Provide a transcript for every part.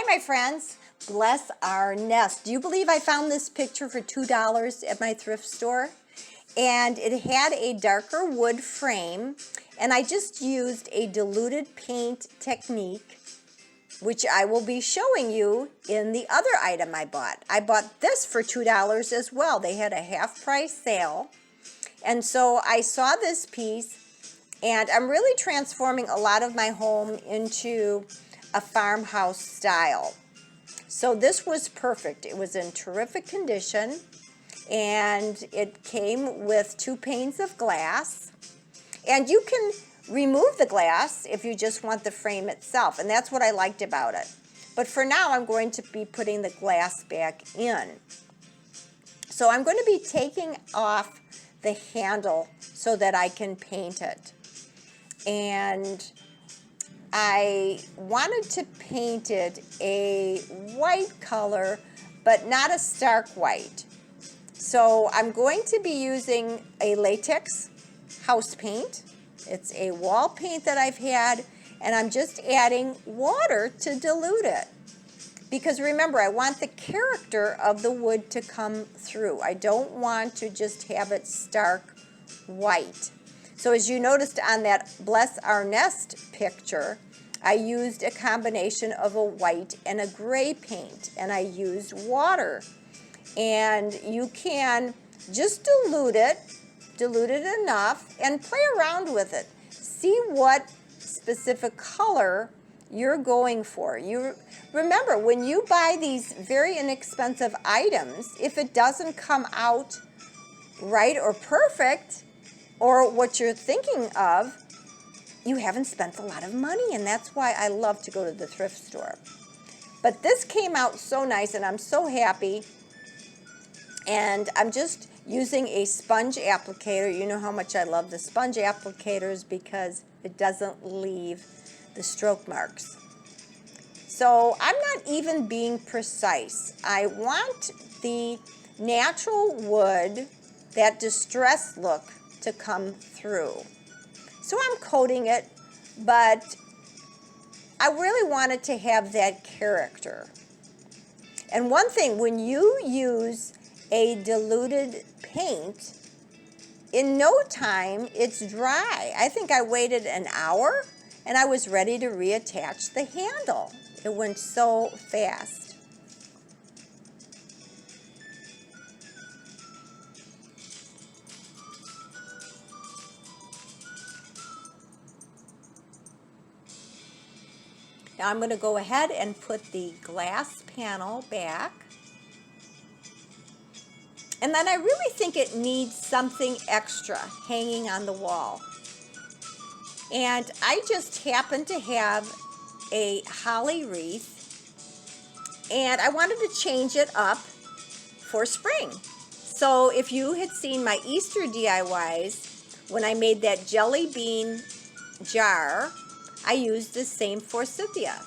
Hi, my friends. Bless our nest. Do you believe I found this picture for $2 at my thrift store? And it had a darker wood frame, and I just used a diluted paint technique, which I will be showing you in the other item I bought. I bought this for $2 as well. They had a half price sale. And so I saw this piece, and I'm really transforming a lot of my home into a farmhouse style. So this was perfect. It was in terrific condition, and it came with 2 panes of glass. And you can remove the glass if you just want the frame itself, and that's what I liked about it. But for now, I'm going to be putting the glass back in. So I'm going to be taking off the handle so that I can paint it. And I wanted to paint it a white color, but not a stark white. So I'm going to be using a latex house paint. It's a wall paint that I've had, and I'm just adding water to dilute it. Because remember, I want the character of the wood to come through. I don't want to just have it stark white. So as you noticed on that Bless Our Nest picture, I used a combination of a white and a gray paint, and I used water. And you can just dilute it enough, and play around with it. See what specific color you're going for. You remember, when you buy these very inexpensive items, if it doesn't come out right or perfect, or what you're thinking of, you haven't spent a lot of money, and that's why I love to go to the thrift store. But this came out so nice, and I'm so happy. And I'm just using a sponge applicator. You know how much I love the sponge applicators because it doesn't leave the stroke marks. So I'm not even being precise. I want the natural wood, that distressed look, to come through. So I'm coating it, but I really wanted to have that character. And one thing, when you use a diluted paint, in no time it's dry. I think I waited an hour and I was ready to reattach the handle. It went so fast. Now I'm going to go ahead and put the glass panel back. And then I really think it needs something extra hanging on the wall. And I just happen to have a holly wreath, and I wanted to change it up for spring. So if you had seen my Easter DIYs, when I made that jelly bean jar, I used the same forsythia.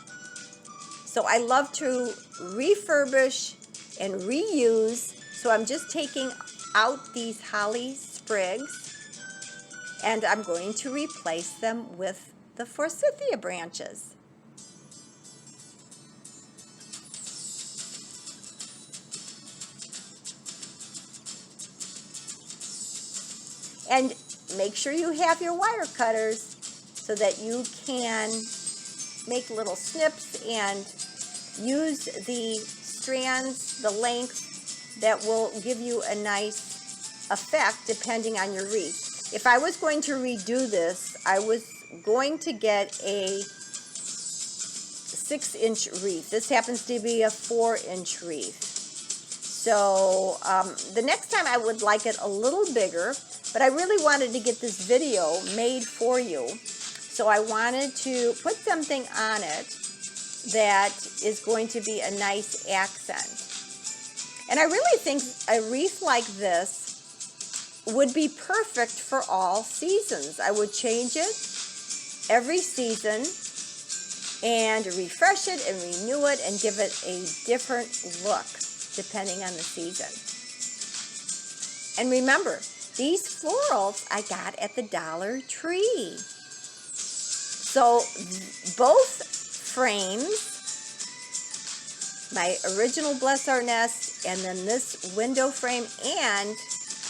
So I love to refurbish and reuse. So I'm just taking out these holly sprigs, and I'm going to replace them with the forsythia branches. And make sure you have your wire cutters so that you can make little snips and use the strands, the length, that will give you a nice effect depending on your wreath. If I was going to redo this, I was going to get a 6-inch wreath. This happens to be a 4-inch wreath. So the next time I would like it a little bigger, but I really wanted to get this video made for you. So I wanted to put something on it that is going to be a nice accent. And I really think a wreath like this would be perfect for all seasons. I would change it every season and refresh it and renew it and give it a different look depending on the season. And remember, these florals I got at the Dollar Tree. So both frames my original Bless Our Nest, and then this window frame, and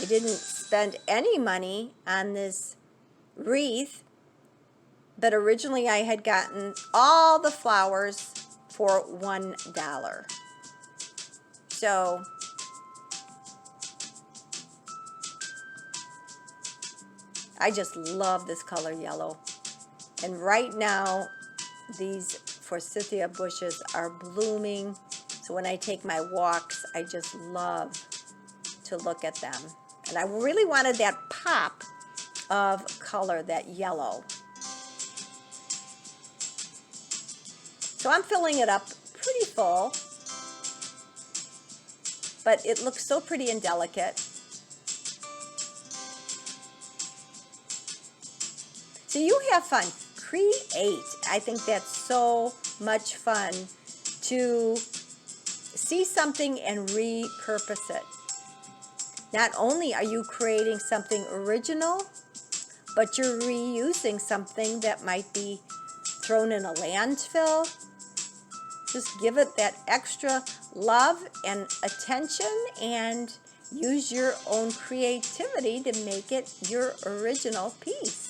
I didn't spend any money on this wreath, but originally I had gotten all the flowers for $1. So I just love this color yellow. And right now, these forsythia bushes are blooming. So when I take my walks, I just love to look at them. And I really wanted that pop of color, that yellow. So I'm filling it up pretty full, but it looks so pretty and delicate. So you have fun. Create. I think that's so much fun to see something and repurpose it. Not only are you creating something original, but you're reusing something that might be thrown in a landfill. Just give it that extra love and attention and use your own creativity to make it your original piece.